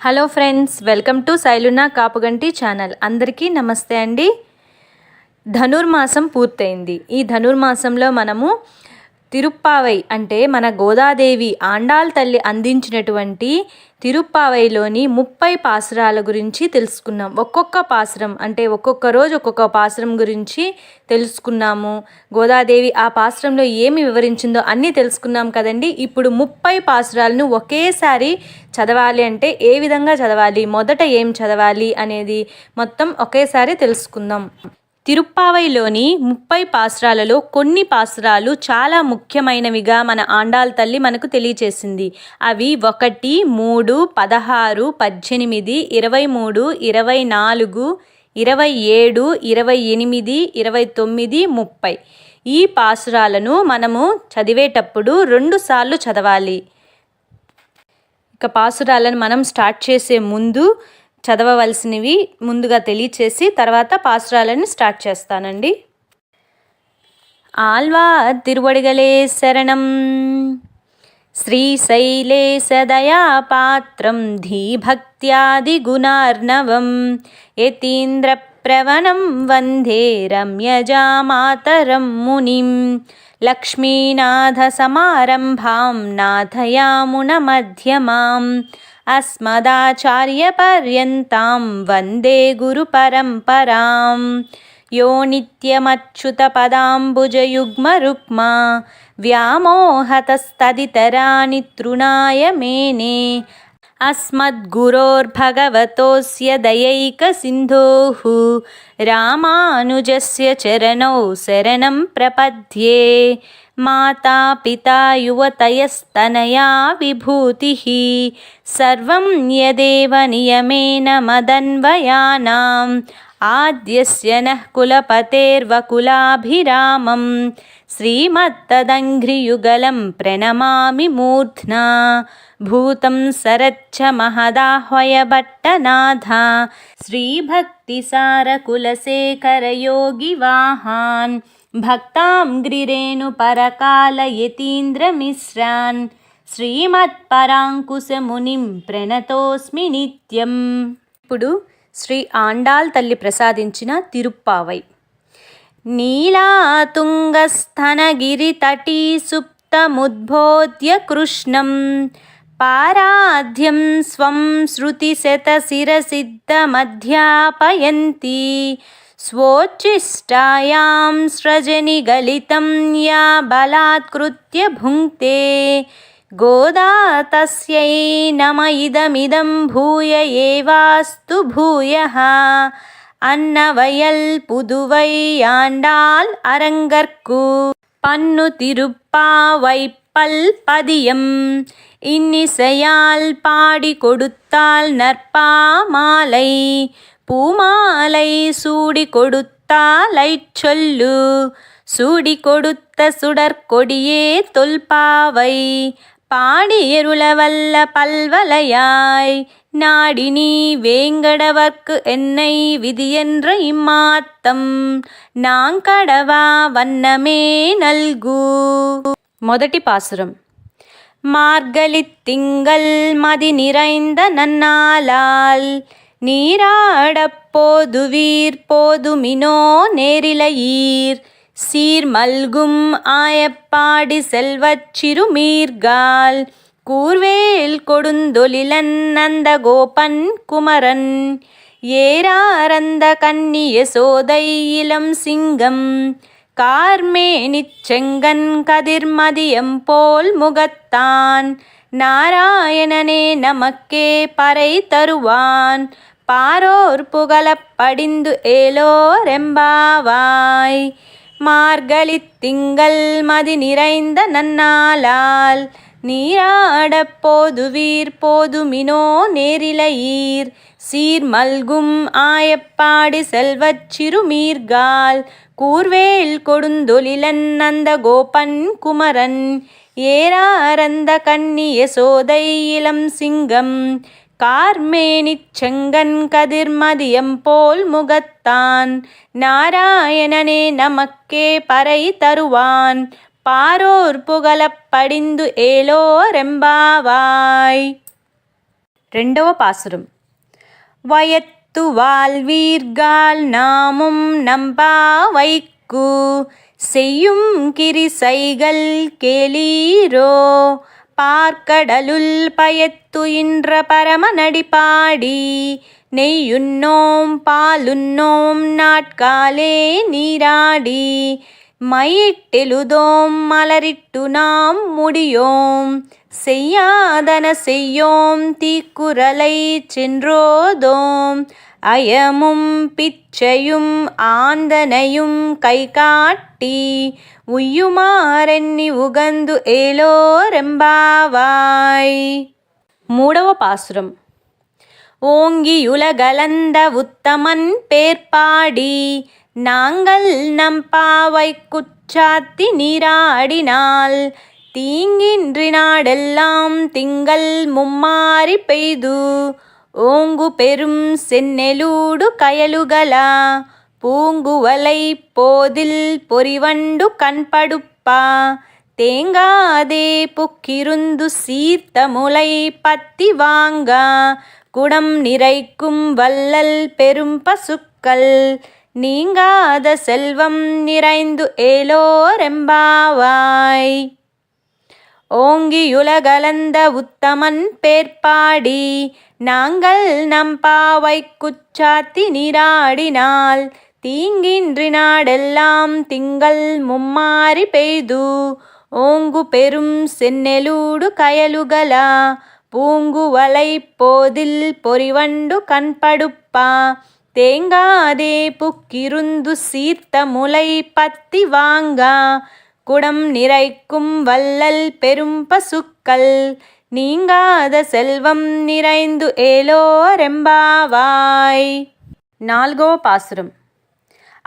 Hello friends, welcome to Shailuna Kapuganti channel. అందరికీ నమస్తే అండి. ధనుర్మాసం పూర్తయింది. ఈ ధనుర్మాసంలో మనము తిరుప్పావై అంటే మన గోదాదేవి ఆండాల్ తల్లి అందించినటువంటి తిరుప్పావైలోని 30 పాసురాల గురించి తెలుసుకున్నాం. ఒక్కొక్క పాసురం అంటే ఒక్కొక్క రోజు ఒక్కొక్క పాసురం గురించి తెలుసుకున్నాము. గోదాదేవి ఆ పాసురంలో ఏమి వివరించిందో అన్నీ తెలుసుకున్నాం కదండి. ఇప్పుడు 30 పాసురాలను ఒకేసారి చదవాలి అంటే ఏ విధంగా చదవాలి, మొదట ఏం చదవాలి అనేది మొత్తం ఒకేసారి తెలుసుకుందాం. తిరుప్పావైలోని 30 పాసురాలలో కొన్ని పాసురాలు చాలా ముఖ్యమైనవిగా మన ఆండాల్ తల్లి మనకు తెలియచేసింది. అవి 1, 3, 16, 18, 23, 24, 27, 28, 29, 30. ఈ పాసురాలను మనము చదివేటప్పుడు 2 సార్లు చదవాలి. ఇక పాసురాలను మనం స్టార్ట్ చేసే ముందు చదవవలసినవి ముందుగా తెలియచేసి తర్వాత పాసురాలను స్టార్ట్ చేస్తానండి. ఆళ్వార్ తిరువడిగలే శరణం. శ్రీశైలేశదయాపాత్రం ధీభక్త్యాది గుణార్ణవం యతీంద్ర ప్రవణం వందే రమ్యజామాతరం మునిం. లక్ష్మీనాథ సమారంభాం నాథయామున మధ్యమాం అస్మదాచార్యపర్యంతాం వందే గురు పరంపరాం. యో నిత్యమచ్యుత పదాంబుజయుగ్మరుక్మా వ్యామోహతస్తదితరాణి తృణాయ మేనే. అస్మద్గురోర్భగవతోస్య దయైకసింధోః రామానుజస్య చరణౌ శరణం ప్రపద్యే. మాతా పితా యువతయస్తనయా విభూతిః సర్వం యదేవ నియమేన మదన్వయానాం. ఆద్యస్య నః కులపతేర్వకులాభిరామం శ్రీమత్తదంఘ్రియుగళం ప్రణమామి మూర్ధ్నా. భూతం సరచ్చ మహదాహ్వయ భట్టనాథ శ్రీభక్తిసారకులశేఖరయోగివాహాన్ భక్తాంగ్రిరేణు పరకాలయతీంద్రమిశ్రాన్ శ్రీమత్పరాంకుశమునిం ప్రణతోస్మి నిత్యం. ఇప్పుడు శ్రీ ఆండాల్ తల్లి ప్రసాదించిన తిరుప్పావై. నీలాతుంగస్థనగిరితటీ సుప్తముద్బోధ్య కృష్ణం పారాధ్యం స్వం శృతిశతశిరసిద్ధమధ్యాపయంతి. స్వోచ్ఛిష్టాయాం స్రజనిగలితం యా బలాత్కృత్య భుంక్తే. గోదా తస్యై నమ ఇదమిదం భూయ ఏవాస్తు భూయః. అన్నవయల్ పుదువై ఆండాల్ அரங்கற்கு பன்னு திருப்பாவை பல்பதியம். இன்னிசையால் பாடி கொடுத்தால் நற்பாமாலை பூமாலை சூடி கொடுத்தாலைச் சொல்லு. சூடி கொடுத்த சுடற்கொடியே தொல்பாவை பாடி எருளவல்ல பல்வலையாய். நாடி நீ வேங்கடவர்க்கு என்னை விதியென்ற இம்மாத்தம் நாங்கடவா வண்ணமே நல்கு. మొదటి పాసురం. మార్గళిத் திங்கள் மதி நிறைந்த நன்னாளால் நீராடப் போதுவீர் போதுமினோ நேரிழையீர். சீர்மல்கும் ஆயப்பாடி செல்வச் சிறுமீர்கால் கூர்வேல் கொடுந்தொழிலன் அந்த கோபன் குமரன். ஏராரந்த கன்னி யசோதை இளம் சிங்கம் கார்மேனிச் செங்கன் கதிர்மதியம் போல் முகத்தான். நாராயணனே நமக்கே பறை தருவான் பாரோர் புகழப் படிந்து ஏலோரெம்பாவாய். மார்கழித் திங்கள் மதி நிறைந்த நன்னாளால் நீராடப் போதுவீர் போதுமினோ நேரிழையீர். சீர்மல்கும் ஆயப்பாடி செல்வச் சிறுமீர்கால் கூர்வேல் கொடுந்தொழிலன் அந்த கோபன் குமரன். ஏராரந்த கன்னி யசோதை இளம் சிங்கம் கார்மேனிச் செங்கன் கதிர்மதியம் போல் முகத்தான். நாராயணனே நமக்கே பறை தருவான் பாரோர் புகழப் படிந்து ஏலோரெம்பாவாய். రెండవ పాసురం. வயத்து வாழ்வீர்கள் நாமும் நம்பாவைக்கு செய்யும் கிரிசைகள் கேளீரோ பார்க்கடலுள் பயத்துயின்ற பரமநடி பாடி நெய்யுண்ணோம் பாலுண்ணோம் நாட்காலே நீராடி மையிட்டெழுதோம் மலரிட்டு நாம் முடியோம் செய்யாதன செய்யோம் தீக்குறளை சென்றோதோம் அயமும் பிச்சையும் ஆந்தனையும் கை காட்டி உய்யுமாறெண்ணி உகந்து ஏலோரெம்பாவாய். మూడవ పాసురం. ஓங்கியுலகளந்த உத்தமன் பேர்பாடி நாங்கள் நம்பாவைக்குச்சாத்தி நீராடினால் தீங்கின்றி நாடெல்லாம் திங்கள் மும்மாறி பெய்து ஓங்கு பெரும் செந்நெலூடு கயலுகள பூங்குவலை போதில் பொறிவண்டு கண்படுப்பா தேங்காதே புக்கிருந்து சீர்த்த முளை பத்தி வாங்க குடம் நிறைக்கும் வள்ளல் பெரும் பசுக்கள் நீங்காத செல்வம் நிறைந்து ஏலோரெம்பாவாய். ஓங்கியுலகளந்த உத்தமன் பேர்பாடி நாங்கள் நம்பாவைக்குச்சாத்தி நீராடினால் தீங்கின்றி நாடெல்லாம் திங்கள் மும்மாறி பெய்து ஓங்கு பெரும் செந்நெலூடு கயலுகள பூங்குவலை போதில் பொறிவண்டு கண்படுப்பா தேங்காதே புக்கிருந்து சீர்த்த முளை பத்தி வாங்க குடம் நிறைக்கும் வள்ளல் பெரும் பசுக்கள் நீங்காத செல்வம் நிறைந்து ஏலோரெம்பாவாய். நால்கవ பாசுரம்.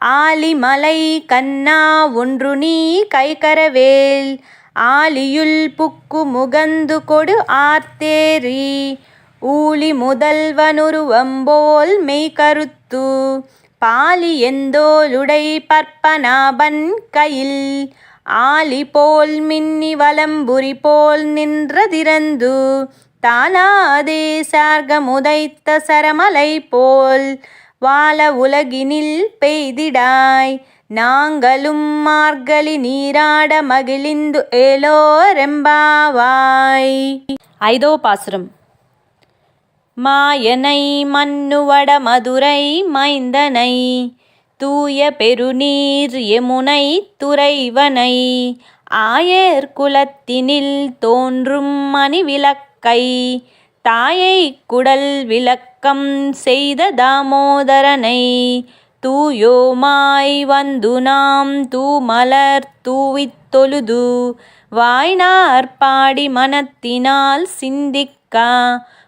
ஆலிமலை கண்ணா ஒன்று நீ கைகரவேல் ஆலியுள் புக்கு முகந்து கொடு ஆர்த்தேரி ஊழி முதல்வனுருவம்போல் மெய்கருத்து பாலி எந்தோளுடை பற்பனாபன் கையில் ஆலி போல் மின்னி வலம்புரி போல் நின்றதிறந்து தாளாதே சார்கமுதைத்த சரமலை போல் வாழ உலகினில் பெய்திடாய் நாங்களும் மார்கழி நீராட மகிழிந்து ஏலோரெம்பாவாய். ఐదవ பாசுரம். மாயனை மன்னுவட மதுரை மைந்தனை தூய பெருநீர் யமுனை துறைவனை ஆயர் குலத்தினில் தோன்றும் மணிவிளக்கை தாயை குடல் விளக்கம் செய்த தாமோதரனை தூயோமாய் வந்து நாம் தூமலர் தூவித் தொழுது வாய்நார் பாடி மனத்தினால் சிந்திக்க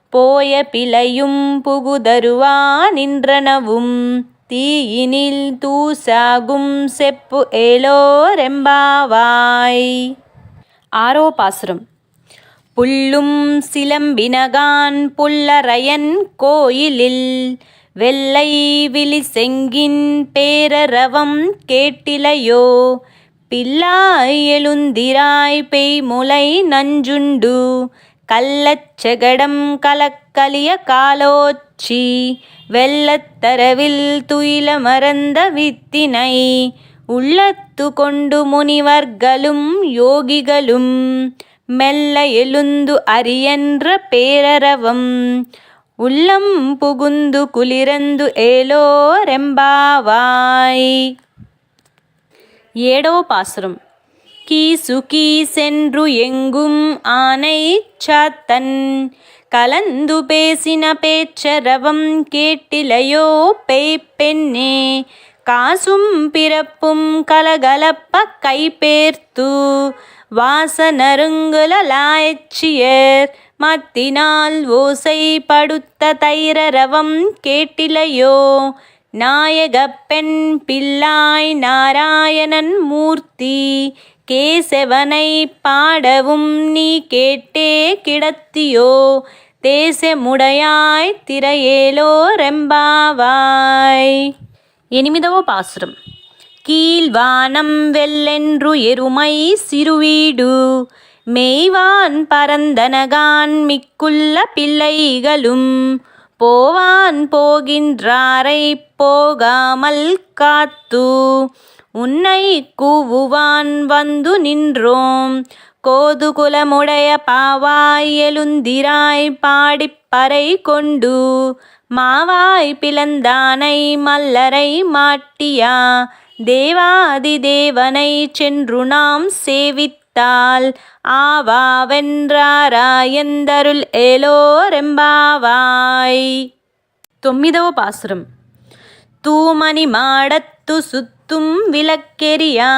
போய பிழையும் புகுதருவா நின்றனவும் தீயினில் தூசாகும் செப்பு ஏலோரெம்பாவாய். ஆறవ பாசுரம். புல்லும் சிலம்பினகான் புல்லரையன் கோயிலில் வெள்ளை விழி செங்கின் பேரரவம் கேட்டிலையோ பிள்ளாய் எழுந்திராய் பெய்முலை நஞ்சுண்டு கள்ளச்செகடம் கலக்கலிய காலோச்சி வெள்ளத்தரவில் துயில மறந்த வித்தினை உள்ளத்து கொண்டு முனிவர்களும் யோகிகளும் மெல்ல எழுந்து அரியன்ற பேரரவம் உள்ளம் புகுந்து குளிரந்து ஏலோரெம்பாவாய். ஏழవ பாசுரம். கீசு கீசென்று எங்கும் ஆனை சாத்தன் கலந்து பேசின பேச்சரவம் கேட்டிலையோ பெண்ணே காசும் பிறப்பும் கலகலப்ப கைபேர்த்து வாசனருங்குலாய்ச்சியர் மத்தினால் ஓசை படுத்த தைரரவம் கேட்டிலையோ நாயகப் பெண் பிள்ளாய் நாராயணன் மூர்த்தி கேசவனை பாடவும் நீ கேட்டே கிடத்தியோ தேசமுடையாய் திரையேலோரெம்பாவாய். ఎనిమిదవ పాసురం. కీల్వానం వెల్లెండ్రు ఎరుమై సిరువీడు மேய்வான் பரந்தனகான் மிக்குள்ள பிள்ளைகளும் போவான் போகின்றாரை போகாமல் காத்து உன்னை கூவுவான் வந்து நின்றோம் கோதுகுலமுடைய பாவாய் எழுந்திராய் பாடிப்பறை கொண்டு மாவாய் பிளந்தானை மல்லரை மாட்டியா தேவாதி தேவனை சென்று நாம் சேவித்தால் ஆவாவென்றாராயந்தருள் ஏலோரெம்பாவாய். 9వ பாசுரம். தூமணி மாடத்து சுத்தும் விளக்கெரியா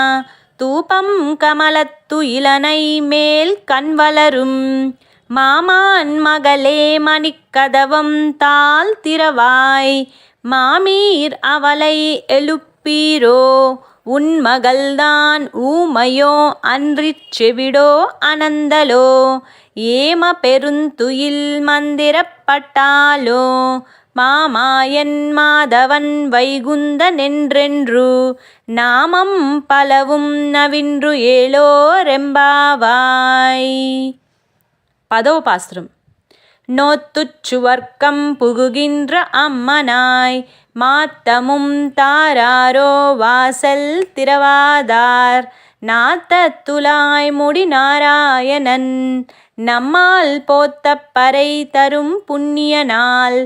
தூபம் கமலத்து இளனை மேல் கண்வளரும் மாமான் மகளே மணிக்கதவம் தாழ் திறவாய் மாமீர் அவளை எழுப்பீரோ உன் மகள்தான் ஊமையோ அன்றிச் செவிடோ அனந்தலோ ஏம பெருந்துயில் மந்திரப்பட்டாலோ மாமாயன் மாதவன் வைகுந்தனென்றென்று நாமம் பலவும் நவின்று ஏலோரெம்பாவாய். 10వ பாசுரம். நோத்துச்சுவர்க்கம் புகுகின்ற அம்மனாய் மாத்தமும் தாராரோ வாசல் திறவாதார் நாத்தத்துலாய் முடி நாராயணன் நம்மால் போத்த பறை தரும் புண்ணிய நாள்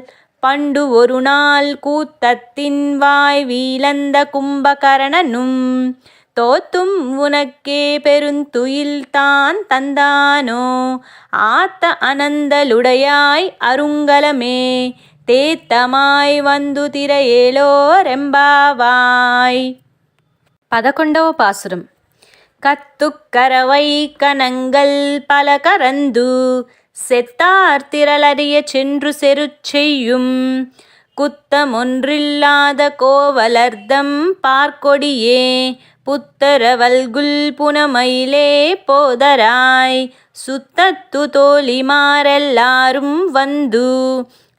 பண்டு ஒரு நாள் கூத்தத்தின் வாய் வீலந்த கும்பகரணனும் தோத்தும் உனக்கே பெருந்துயில் தான் தந்தானோ ஆத்த அனந்தலுடையாய் அருங்கலமே தேத்தமாய் வந்து திரையேலோரெம்பாவாய். 11వ பாசுரம். கத்துக்கரவை கனங்கள் பல கரந்து செத்தார் திரளறிய சென்று செருச்செய்யும் குத்தமொன்றில்லாத கோவலர்தம் பார்க்கொடியே புத்தரவல்குல் புனமயிலே போதராய் சுத்தத்து தோழிமாரெல்லாரும் வந்து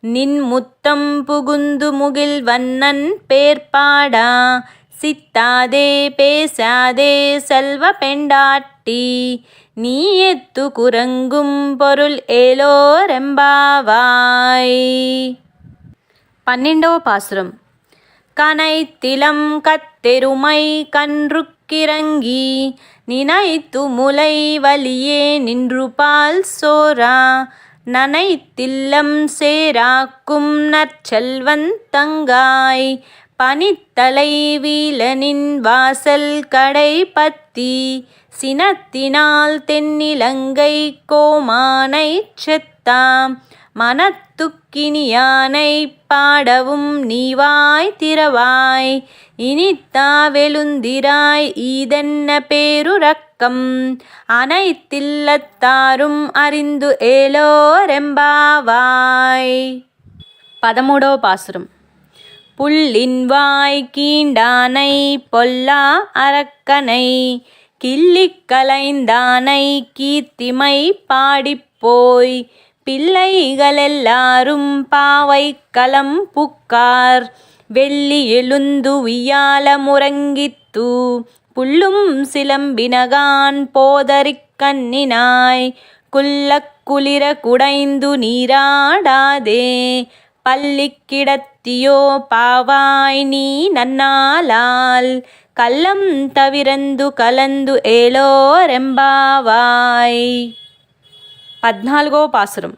நின் முத்தம் புகுந்து முகில் வண்ணன் பேர்பாடா சித்தாதே பேசாதே செல்வ பெண்டாட்டி நீ எத்து குரங்கும் பொருள் ஏலோரெம்பாவாய். 12వ பாசுரம். கனைத்திலம் கத்தெருமை கன்றுக்கிறங்கி நினைத்து முலை வலியே நின்று பால் சோரா நனைத்தில்லம் சேராக்கும் நற்செல்வன் தங்காய் பனித்தலை வீலனின் வாசல் கடை பத்தி சினத்தினால் தென்னிலங்கை கோமானை செத்தாம் மனத்துக்கினியானை பாடவும் நீவாய் திறவாய் இனித்தாவெழுந்திராய் ஈதென்ன பேருரக்கம் அனைத்தில்லத்தாரும் அறிந்து ஏலோரெம்பாவாய். 13వ பாசுரம். புல்லின் வாய் கீண்டானை பொல்லா அரக்கனை கிள்ளிக் கலைந்தானை கீர்த்திமை பாடிப்போய் பிள்ளைகளெல்லாரும் பாவை களம் புக்கார் வெள்ளி எழுந்து வியால முறங்கித்து புல்லும் சிலம்பினகான் போதறிக் கண்ணினாய் குல்லக் குளிர குடைந்து நீராடாதே பள்ளிக் கிடத்தியோ பாவாய் நீ நன்னாளால் கள்ளம் தவிரந்து கலந்து ஏலோரெம்பாவாய். 14వ பாசுரம்.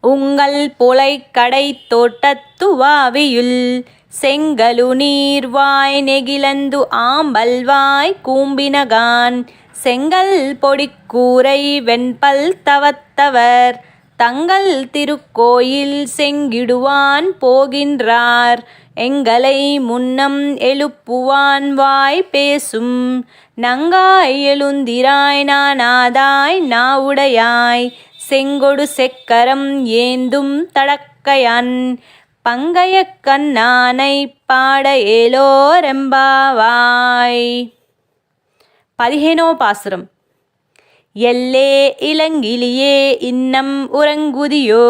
உங்கள் புலைக்கடை தோட்டத்து வாவியுள் செங்கலு நீர்வாய் நெகிழந்து ஆம்பல்வாய் கூம்பினகான் செங்கல் பொடிக்கூரை வெண்பல் தவத்தவர் தங்கள் திருக்கோயில் செங்கிடுவான் போகின்றார் எங்களை முன்னம் எழுப்புவான் வாய் பேசும் நங்காய் எழுந்திராய் நானாதாய் நாவுடையாய் செங்கொடு செக்கரம் ஏந்தும் தடக்கையன் பங்கைய கண்ணானை பாட ஏலோரெம்பாவாய். 15వ பாசுரம். எல்லே இளங்கிளியே இன்னம் உறங்குதியோ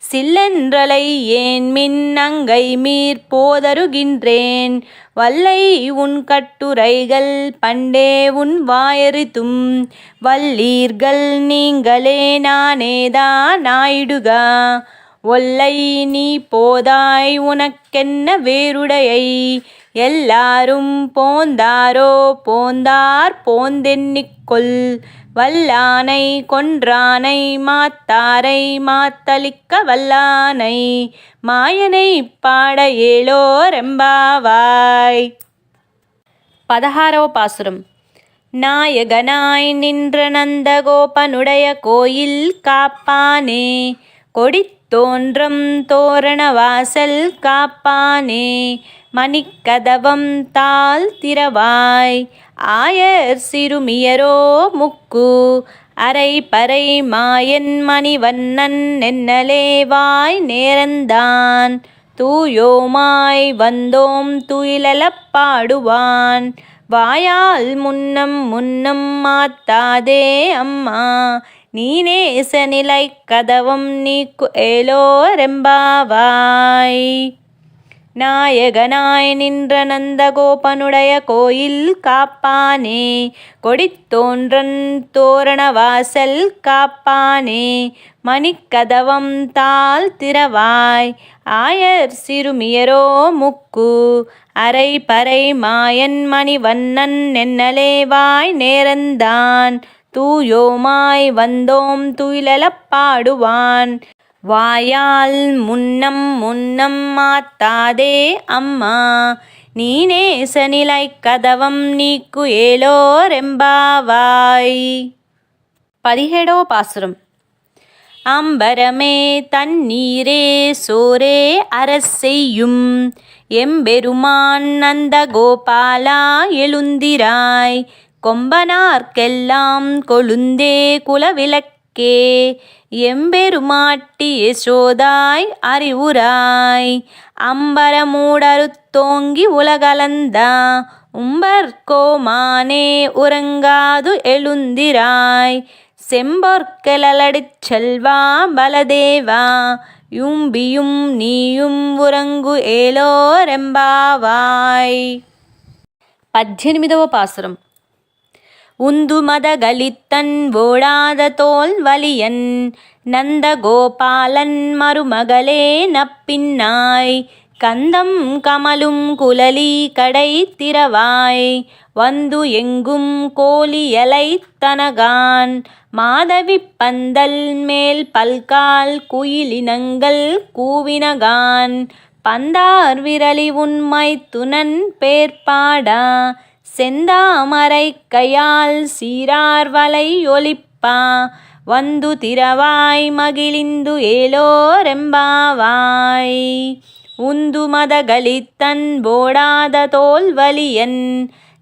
சில்லென்றலை ஏன் மின் அங்கை மீர் போதருகின்றேன் வல்லை உன் கட்டுரைகள் பண்டே உன் வாயறித்தும் வல்லீர்கள் நீங்களே நானேதான் ஆயிடுக ஒல்லை நீ போதாய் உனக்கென்ன வேறுடையை எல்லாரும் போந்தாரோ போந்தார் போந்தென்னிக்கொள் வல்லானை கொன்றானை மாத்தாரை மாத்தளிக்க வல்லானை மாயனை பாட ஏலோரெம்பாவாய். 16వ பாசுரம். நாயகனாய் நின்ற நந்தகோபனுடைய கோயில் காப்பானே கொடித்தோன்றம் தோரண வாசல் காப்பானே மணிக்கதவம் தாழ் திறவாய் ஆயர் சிறுமியரோ முக்கு அரை பறை மாயன் மணிவண்ணன் நென்னலேவாய் நேரந்தான் தூயோமாய் வந்தோம் துயிலெழப் பாடுவான் வாயால் முன்னம் முன்னம் மாத்தாதே அம்மா நீ நேச நிலை கதவம் நீக்கு ஏலோரெம்பாவாய். நாயகனாய் நின்ற நந்தகோபனுடைய கோயில் காப்பானே கொடித்தோன்றன் தோரண வாசல் காப்பானே மணிக்கதவம் தாழ் திறவாய் ஆயர் சிறுமியரோ முக்கு அரை பறை மாயன் மணிவண்ணன் நென்னலேவாய் நேரந்தான் தூயோமாய் வந்தோம் துயிலெழப் பாடுவான் வாயால் முன்னம் முன்னம் மாத்தாதே அம்மா நீ நேச நிலை கதவம் நீக்கு ஏலோரெம்பாவாய். 17వ பாசுரம். அம்பரமே தண்ணீரே சோரே அரசெய்யும் எம்பெருமான் நந்த கோபாலா எழுந்திராய் கொம்பனார்க்கெல்லாம் கொழுந்தே குலவிளக்கே எம்பெருமாட்டி யசோதாய் அறிவுராய் அம்பரமூடறுத்தோங்கி உலகளந்தா உம்பர்கோமானே உறங்காது எழுந்திராய் செம்பொற்கெழலடிச் செல்வா பலதேவா யும்பியும் நீயும் உறங்கு ஏலோரெம்பாவாய். 18వ பாசுரம். உந்து மதகளித்தன் ஓடாத தோல் வலியன் நந்தகோபாலன் மருமகளே நப்பின்னாய் கந்தம் கமலும் குழலி கடை திறவாய் வந்து எங்கும் கோலியலை தனகான் மாதவி பந்தல் மேல் பல்கால் குயிலினங்கள் கூவினகான் பந்தார் விரலி உண்மை துணன் பேர்பாடா செந்தாமரை கையால் சீரார் வலை ஒலிப்பா வந்து திறவாய் மகிழிந்து ஏலோரெம்பாவாய். உந்து மதகளித்தன் போடாத தோல் வலியன்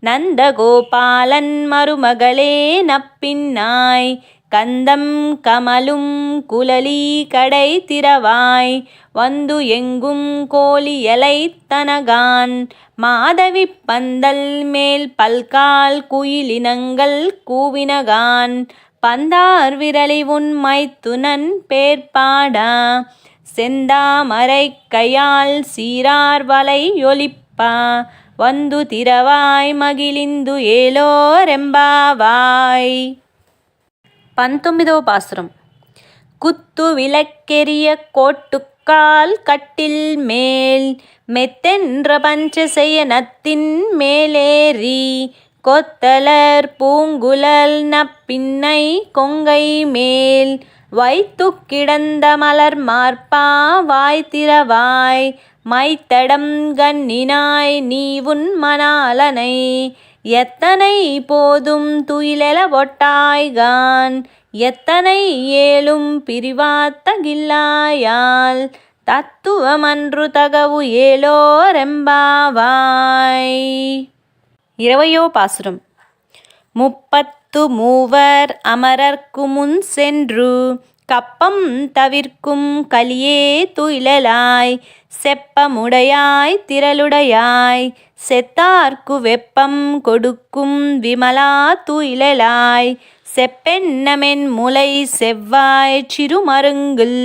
நந்தகோபாலன் மருமகளே நப்பின்னாய் கந்தம் கமலும் குழலி கடை திறவாய் வந்து எங்கும் கோலியலை தனகான் மாதவி பந்தல் மேல் பல்கால் குயிலினங்கள் கூவினகான் பந்தார் விரலி உண்மை துணன் பேர்பாடா செந்தாமரை கையால் சீரார் வலை ஒலிப்பா வந்து திறவாய் மகிழிந்து ஏலோரெம்பாவாய். 19వ பாசுரம். குத்து விளக்கெரிய கோட்டுக்கால் கட்டில் மேல் மெத்தென்ற பஞ்சசயனத்தின் மேலேறி கொத்தலர் பூங்குழல் நப்பின்னை கொங்கை மேல் வைத்து கிடந்த மலர் மார்பா வாய் திறவாய் மைத்தடம் கண்ணினாய் நீ உன் மணாளனை எத்தனை போதும் துயிலெழ ஒட்டாய்கான் எத்தனை ஏழும் பிரிவாத்தகில்லாயால் தத்துவமன்று தகவு ஏலோரெம்பாவாய். 20వ பாசுரம். 33 அமரர்க்கு முன் சென்று கப்பம் தவிர்க்கும் கலியே துயிலலாய் செப்பமுடையாய் திரளுடையாய் செத்தார்க்கு வெப்பம் கொடுக்கும் விமலா துயிலலாய் செப்பென்னமென் முலை செவ்வாய் சிறுமருங்கில்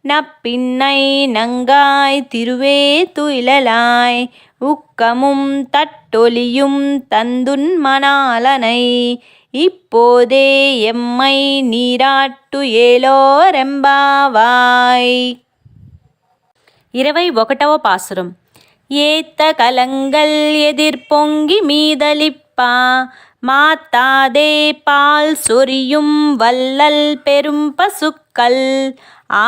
நப்பின்னை நங்காய் திருவே துயிலலாய் உக்கமும் தட்டொலியும் தந்துன் மணாளனை இப்போதே எம்மை நீராட்டு ஏலோரெம்பாவாய். 21వ பாசுரம். ஏத்த கலங்கள் எதிர்பொங்கி மீதலிப்பா மாத்தாதே பால் சொரியும் வள்ளல் பெரும் பசுக்கள்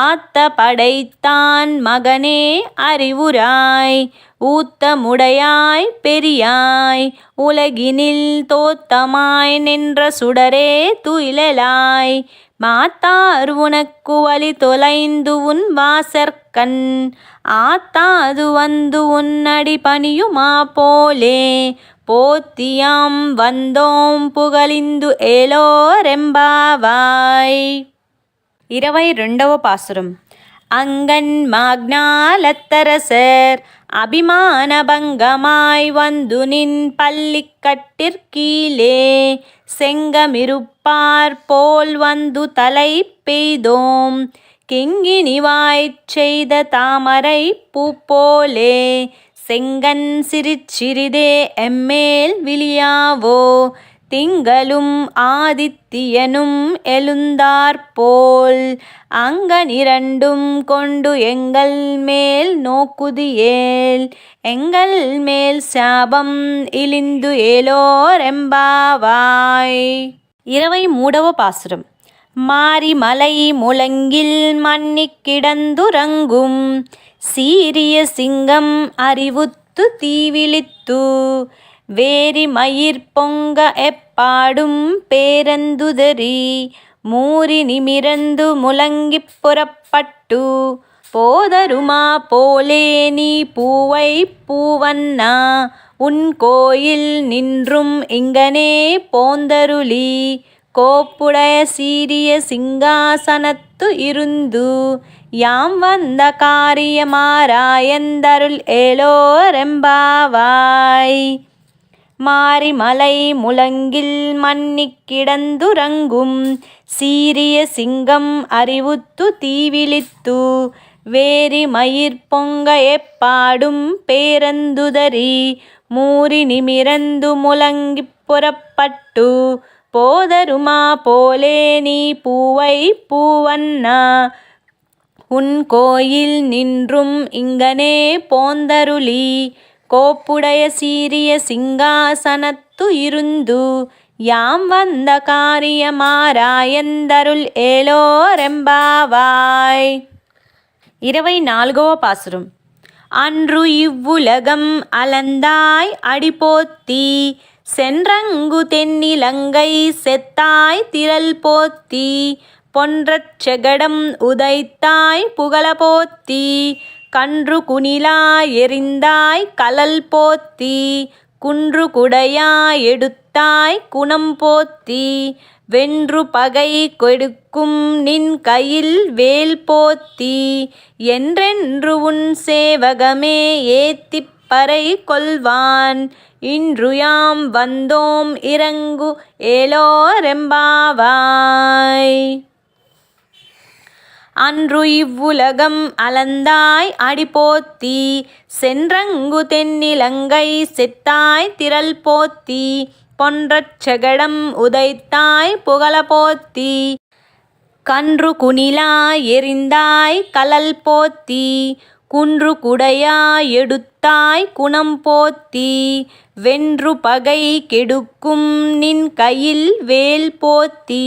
ஆத்த படைத்தான் மகனே அறிவுராய் ஊத்தமுடையாய் பெரியாய் உலகினில் தோத்தமாய் நின்ற சுடரே துயிலலாய் மாத்தார் உனக்கு வழி தொலைந்து உன் வாசற்கண் ஆத்தாது வந்து உன்னடி பணியுமா போலே போத்தியாம் வந்தோம் புகழிந்து ஏலோரெம்பாவாய். 22వ பாசுரம். அங்கன் மாக்ஞாலத்தரசர் அபிமானபங்கமாய் வந்து நின் பள்ளிக்கட்டிற்கீழே செங்கமிருப்பார் போல் வந்து தலை பெய்தோம் கிங்கினிவாய்ச் செய்த தாமரை பூப்போலே செங்கன் சிறிதே எம்மேல் விழியாவோ திங்களும் ஆதித்தியனும் எழுந்தாற்போல் அங்கனிரண்டும் கொண்டு எங்கள் மேல் நோக்குதியேல் எங்கள் மேல் சாபம் இழிந்து ஏலோரெம்பாவாய். 23వ பாசுரம். மாரிமலை முழங்கில் மன்னிக் கிடந்துறங்கும் சீரிய சிங்கம் அறிவுத்து தீவிழித்து வேரி மயிர் பொங்க எப்பாடும் பேரந்துதறி மூரி நிமிரந்து முழங்கிப் புறப்பட்டு போதருமா போலே நீ பூவை பூவண்ணா உன் கோயில் நின்றும் இங்கனே போந்தருளி கோப்புடைய சீரிய சிங்காசனத்து இருந்து யாம் வந்த காரியமாராயந்தருள் ஏலோரெம்பாவாய். மாரிமலை முழங்கில் மன்னிக் கிடந்துறங்கும் சீரிய சிங்கம் அறிவுத்து தீவிழித்து வேரி மயிர் பொங்க எப்பாடும் பேரந்துதறி மூரி நிமிரந்து முழங்கிப் புறப்பட்டு போதருமா போலே நீ பூவை பூவண்ணா உன் கோயில் நின்றும் இங்கனே போந்தருளி கோப்புடைய சீரிய சிங்காசனத்து இருந்து யாம் வந்த காரியமாராயந்தருள் ஏலோரெம்பாவாய். 24వ பாசுரம். அன்று இவ்வுலகம் அலந்தாய் அடிபோத்தி சென்றங்கு தென்னிலங்கை செத்தாய் திரள் போத்தி பொன்றச் செகடம் உதைத்தாய் புகழ போத்தி கன்று குணிலா எறிந்தாய் கலல் போத்தி குன்று குடையா எடுத்தாய் குணம் போத்தி வென்று பகை கெடுக்கும் நின் கையில் வேல் போத்தி என்றென்று உன் சேவகமே ஏத்திப் பறை கொள்வான் இன்று யாம் வந்தோம் இறங்கு ஏலோரெம்பாவாய். அன்று இவ்வுலகம் அலந்தாய் அடிபோத்தி சென்றங்கு தென்னிலங்கை செத்தாய் திரள் போத்தி பொன்றச் செகடம் உதைத்தாய் புகழ போத்தி கன்று குணிலா எறிந்தாய் கலல் போத்தி குன்று குடையா எடுத்தாய் குணம் போத்தி வென்று பகை கெடுக்கும் நின் கையில் வேல் போத்தி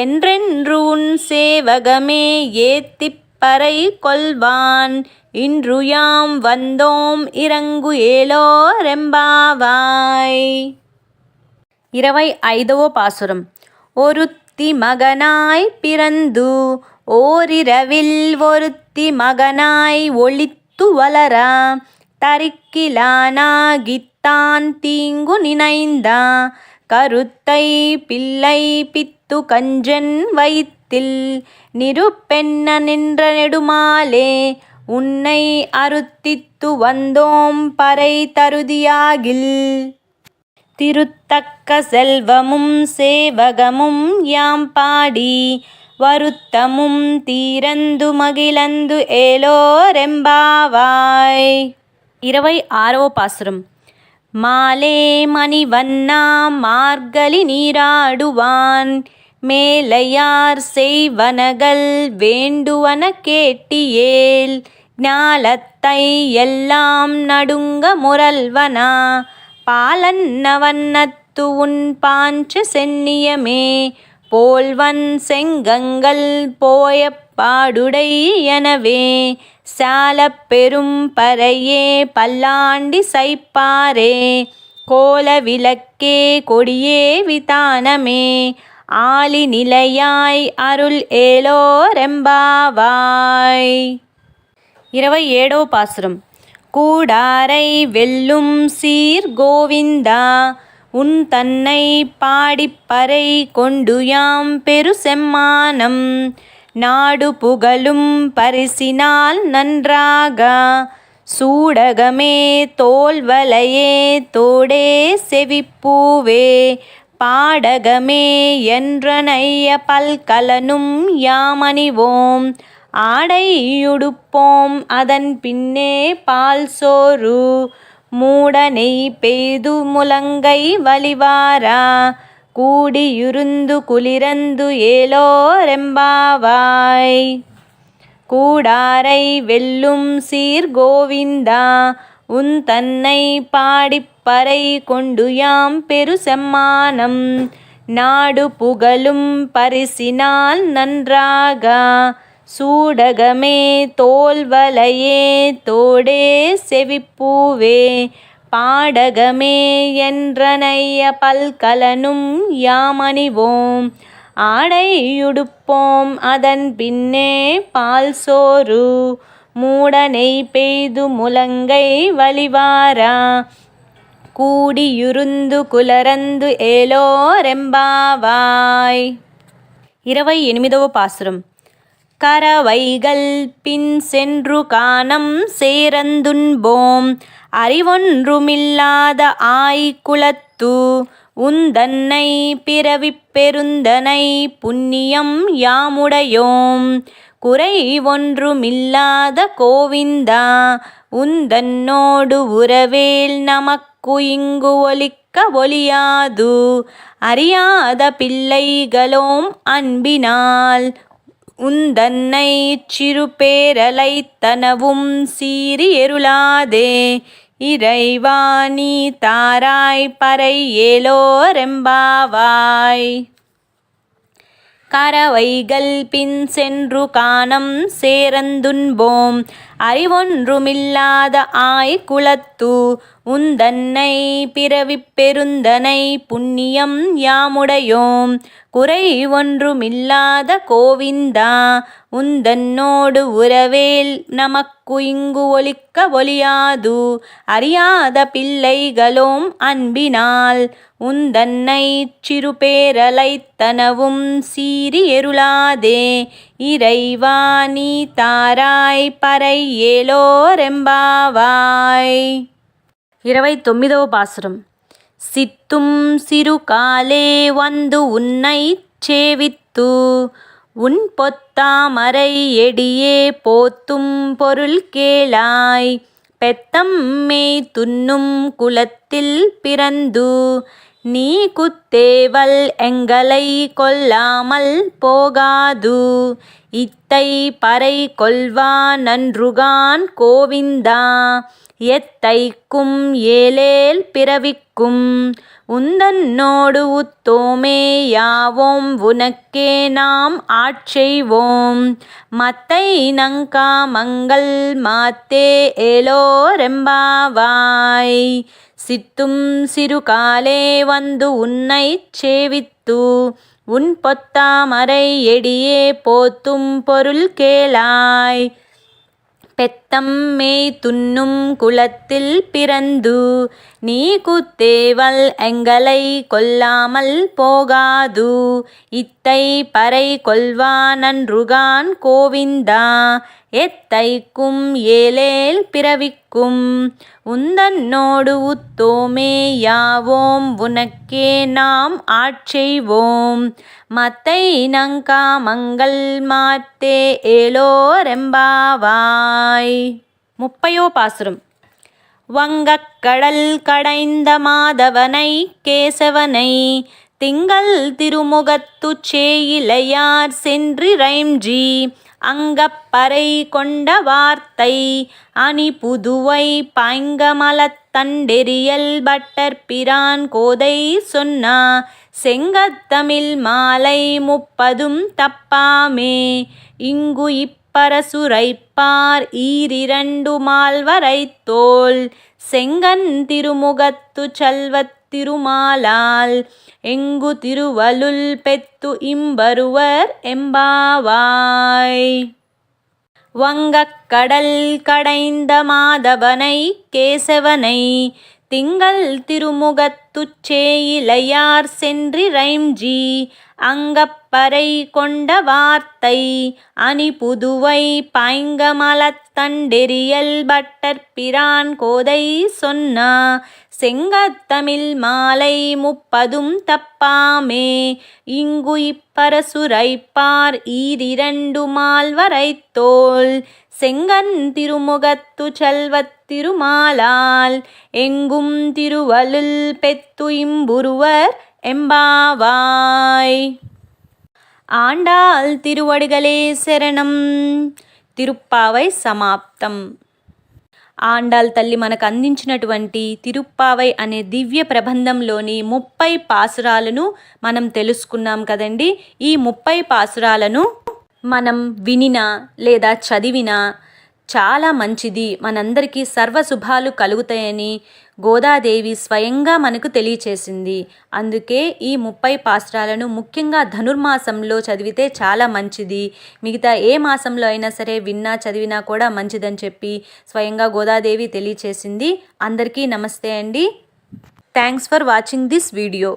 என்றென்று உன் சேவகமே ஏத்திப் பறை கொள்வான் இன்று யாம் வந்தோம் இறங்கு ஏலோரெம்பாவாய். 25వ பாசுரம். ஒருத்தி மகனாய் பிறந்து ஓரிரவில் ஒருத்தி மகனாய் ஒளித்து வளரா தரிக்கிலானாகித்தான் தீங்கு நினைந்தா கருத்தை பிள்ளை பித்து கஞ்சன் வயித்தில் நிருப்பென்ன நின்ற நெடுமாலே உன்னை அருத்தித்து வந்தோம் பறை தருதியாகில் திருத்தக்க செல்வமும் சேவகமும் யாம் பாடி வருத்தமும் தீரந்து மகிழந்து ஏலோரெம்பாவாய். 26వ பாசுரம். மாலே மணிவண்ணா மார்கழி நீராடுவான் மேலையார் செய்வனகள் வேண்டுவன கேட்டியேல் ஞாலத்தை எல்லாம் நடுங்க முரல்வனா பாலன்ன வண்ணத்து உன் பாஞ்ச சென்னியமே போல்வன் செங்கங்கள் போய பாடுடை எனவே சாலப் பெரும் பறையே பல்லாண்டி சைப்பாரே கோல விளக்கே கொடியே விதானமே ஆலி நிலையாய் அருள் ஏலோரெம்பாவாய். 27వ பாசுரம். கூடாரை வெல்லும் சீர் கோவிந்தா உன் தன்னை பாடிப்பறை கொண்டு யாம் பெரு செம்மானம் நாடு புகழும் பரிசினால் நன்றாக சூடகமே தோல்வலையே தோடே செவிப்பூவே பாடகமே என்றனைய பல்கலனும் யாமணிவோம் ஆடையுடுப்போம் அதன் பின்னே பால் சோறு மூடனை பெய்து முழங்கை வலிவாரா கூடியுருந்து குளிரந்து ஏலோரெம்பாவாய். கூடாரை வெல்லும் சீர் கோவிந்தா உன் தன்னை பாடிப்பறை கொண்டு யாம் பெரு செம்மானம் நாடு புகழும் பரிசினால் நன்றாக சூடகமே தோல்வலையே தோடே செவிப்பூவே பாடகமே என்றனைய பல்கலனும் யாமணிவோம் ஆடையுடுப்போம் அதன் பின்னே பால் சோறு மூடனை பெய்து முழங்கை வலிவாரா கூடியுருந்து குலரந்து ஏலோரெம்பாவாய். 28వ பாசுரம். கரவைகள் பின் சென்று காணம் சேரந்துன்போம் அறிவொன்றுமில்லாத ஆய்குலத்து உந்தன்னை பிறவிப் பெருந்தனை புண்ணியம் யாமுடையோம் குறை ஒன்றுமில்லாத கோவிந்தா உந்தன்னோடு உறவேல் நமக்கு இங்கு ஒலிக்க ஒலியாது அறியாத பிள்ளைகளோம் அன்பினால் உந்தன்னை சிறு பேரலைத்தனவும் சீறி எருளாதே இறைவா நீ தாராய் பறை ஏலோரெம்பாவாய். கரவைகள் பின் சென்று காணம் சேரந்துன்போம் அறிவொன்றுமில்லாத ஆய்குலத்து உந்தன்னை பிறவிப் பெருந்தனை புண்ணியம் யாமுடையோம் குறை ஒன்றுமில்லாத கோவிந்தா உந்தன்னோடு உறவேல் நமக்கு இங்கு ஒலிக்க ஒலியாது அறியாத பிள்ளைகளோம் அன்பினால் உந்தன்னை சிறு பேரலைத்தனவும் சீறி எருளாதே இறைவா நீ தாராய் பறை ஏலோரெம்பாவாய். 29వ பாசுரம். சித்தும் சிறு காலே வந்து உன்னை சேவித்து உன் பொத்தாமரை எடியே போத்தும் பொருள் கேளாய் பெத்தம்மே துன்னும் குலத்தில் பிறந்து நீ குத்தேவல் எங்களை கொல்லாமல் போகாது இத்தை பறை கொள்வா நன்றுகான் கோவிந்தா எத்தைக்கும் ஏலேல் பிறவிக்கும் உந்தன்னோடு உத்தோமே யாவோம் உனக்கே நாம் ஆட்செய்வோம் மத்தை நங்காமங்கள் மாத்தே ஏலோரெம்பாவாய். சித்தும் சிறுகாலே வந்து உன்னை சேவித்து உன் பொத்தாமரை எடியே போத்தும் பொருள் கேளாய் பெத்த நித்தம் மேய் துண்ணும் குலத்தில் பிறந்து நீ குத்தேவல் எங்களை கொல்லாமல் போகாது இத்தை பறை கொல்வா நன்றுகான் கோவிந்தா எத்தைக்கும் ஏலேல் பிறவிக்கும் உந்தன்னோடு உத்தோமே யாவோம் உனக்கே நாம் ஆட்செய்வோம் மத்தை நங்கா மங்கள் மாத்தே ஏலோரெம்பாவாய். முப்பையோ பாசுரம். வங்கக்கடல் கடைந்த மாதவனை கேசவனை திங்கள் திருமுகத்துச் சேயிலையார் சென்றிரைஞ்சி அங்கப்பறை கொண்ட வார்த்தை அணி புதுவை பாய்ங்கமலத் தண்டெறியல் பட்டர் பிரான் கோதை சொன்னா செங்கத்தமிழ் மாலை 30 தப்பாமே இங்கு இப்பரசுரைப்பார் ஈரிரண்டு மால்வரைத்தோள் செங்கன் திருமுகத்து செல்வத் திருமாலால் எங்கு திருவலுள் பெத்து இம்பருவர் எம்பாவாய். வங்கக்கடல் கடைந்த மாதவனை கேசவனை திங்கள் திருமுகத்துச் சேயிலையார் சென்றிரைஞ்சி அங்கப்பறை கொண்ட வார்த்தை அணி புதுவை பாய்ங்கமலத் தண்டெறியல் பட்டர் பிரான் கோதை சொன்னா செங்கத்தமிழ் மாலை 30 தப்பாமே இங்கு இப்பரசுரைப்பார் ஈரிரண்டு மால்வரைத்தோள் செங்கன் திருமுகத்து செல்வத் திருமாலால் எங்கும் திருவலுள் பெத்து இம்புருவர் எம்பாவாய். ஆண்டாள் திருவடிகளே శరణం. తిరుప్పావై సమాప్తం. ఆండాళ్ తల్లి మనకు అందించినటువంటి తిరుప్పావై అనే దివ్య ప్రబంధంలోని 30 పాసురాలను మనం తెలుసుకున్నాం కదండి. ఈ 30 పాసురాలను మనం వినినా లేదా చదివినా చాలా మంచిది, మనందరికీ సర్వశుభాలు కలుగుతాయని గోదాదేవి స్వయంగా మనకు తెలియచేసింది. అందుకే ఈ 30 పాసురాలను ముఖ్యంగా ధనుర్మాసంలో చదివితే చాలా మంచిది. మిగతా ఏ మాసంలో అయినా సరే విన్నా చదివినా కూడా మంచిదని చెప్పి స్వయంగా గోదాదేవి తెలియచేసింది. అందరికీ నమస్తే అండి. Thanks for watching this video.